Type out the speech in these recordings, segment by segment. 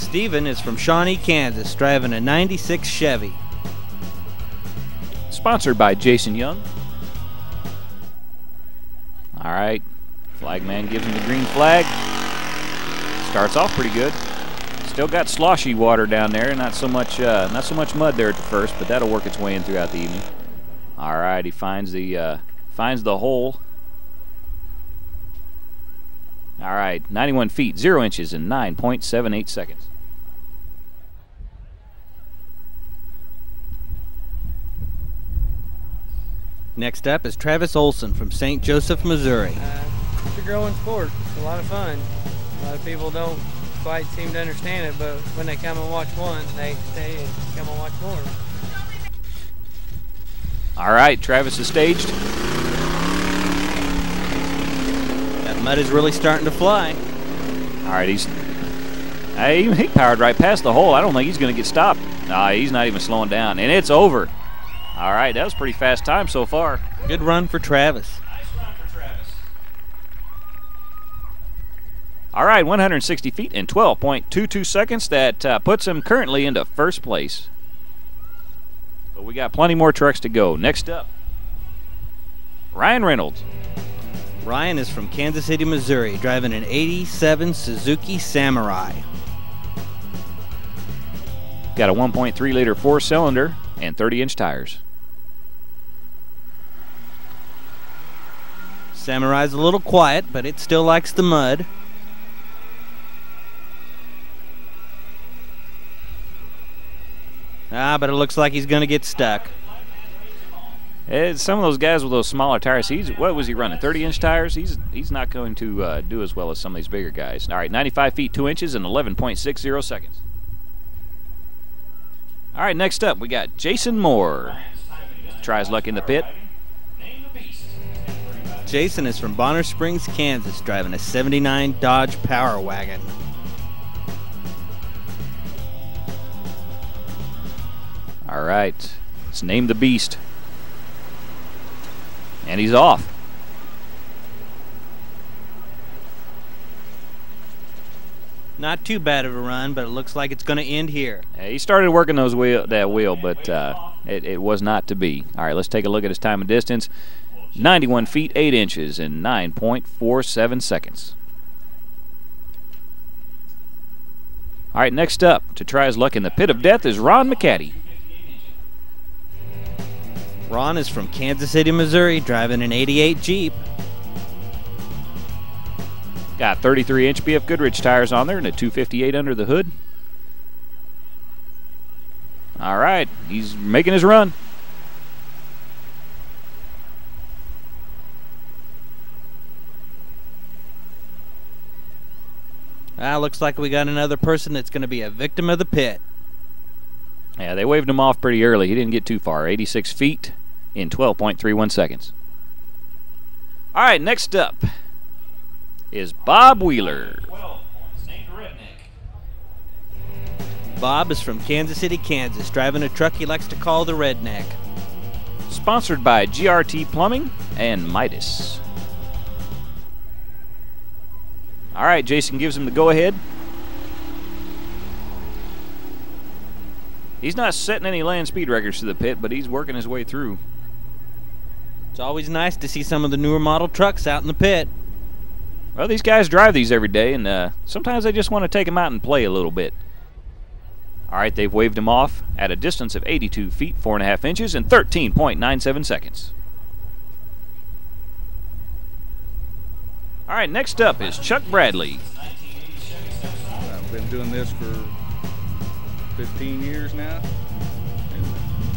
Steven is from Shawnee, Kansas, driving a 96 Chevy. Sponsored by Jason Young. All right, flagman gives him the green flag. Starts off pretty good. Still got sloshy water down there, not so much mud there at the first, but that'll work its way in throughout the evening. All right, he finds the hole. All right, 91 feet, 0 inches, and 9.78 seconds. Next up is Travis Olson from St. Joseph, Missouri. It's a growing sport. It's a lot of fun. A lot of people don't quite seem to understand it, but when they come and watch one, they stay and come and watch more. All right, Travis is staged. That mud is really starting to fly. All right, he powered right past the hole. I don't think he's going to get stopped. Nah, he's not even slowing down, and it's over. All right, that was a pretty fast time so far. Good run for Travis. Nice run for Travis. All right, 160 feet and 12.22 seconds. That puts him currently into first place. But we got plenty more trucks to go. Next up, Ryan Reynolds. Ryan is from Kansas City, Missouri, driving an 87 Suzuki Samurai. Got a 1.3-liter four-cylinder and 30-inch tires. Samurai's a little quiet, but it still likes the mud. But it looks like he's going to get stuck. Some of those guys with those smaller tires, what was he running, 30-inch tires? He's not going to do as well as some of these bigger guys. All right, 95 feet, 2 inches, and 11.60 seconds. All right, next up, we got Jason Moore. Tries luck in the pit. Jason is from Bonner Springs, Kansas, driving a 79 Dodge Power Wagon. All right, let's name the beast. And he's off. Not too bad of a run, but it looks like it's going to end here. He started working that wheel, but it was not to be. All right, let's take a look at his time and distance. 91 feet, 8 inches, and 9.47 seconds. All right, next up, to try his luck in the pit of death is Ron McCaddy. Ron is from Kansas City, Missouri, driving an 88 Jeep. Got 33-inch BF Goodrich tires on there and a 258 under the hood. All right, he's making his run. Looks like we got another person that's going to be a victim of the pit. Yeah, they waved him off pretty early. He didn't get too far. 86 feet in 12.31 seconds. All right, next up is Bob Wheeler. Bob is from Kansas City, Kansas, driving a truck he likes to call the Redneck. Sponsored by GRT Plumbing and Midas. All right, Jason gives him the go-ahead. He's not setting any land speed records to the pit, but he's working his way through. It's always nice to see some of the newer model trucks out in the pit. Well, these guys drive these every day, and sometimes they just want to take them out and play a little bit. All right, they've waved him off at a distance of 82 feet, 4.5 inches, and 13.97 seconds. All right, next up is Chuck Bradley. I've been doing this for 15 years now, and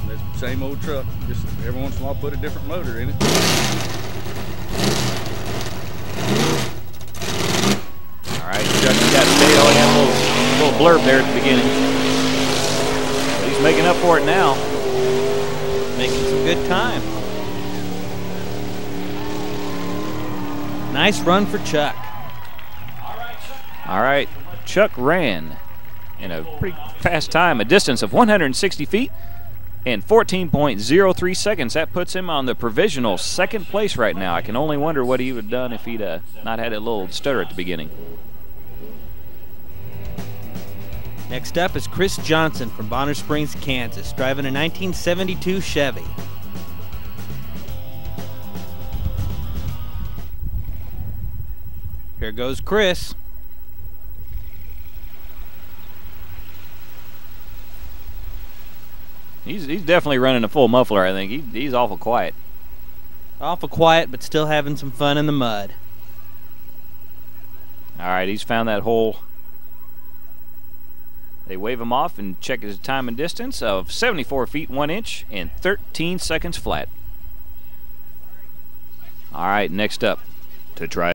that's the same old truck. Just every once in a while, put a different motor in it. All right, Chuck got stayed. Oh, he had a little blurb there at the beginning. But he's making up for it now. Making some good time. Nice run for Chuck. All right, Chuck ran in a pretty fast time, a distance of 160 feet and 14.03 seconds. That puts him on the provisional second place right now. I can only wonder what he would have done if he'd not had a little stutter at the beginning. Next up is Chris Johnson from Bonner Springs, Kansas, driving a 1972 Chevy. Here goes Chris. He's definitely running a full muffler, I think. He's awful quiet. Awful quiet, but still having some fun in the mud. All right, he's found that hole. They wave him off and check his time and distance of 74 feet 1 inch and 13 seconds flat. All right, next up to try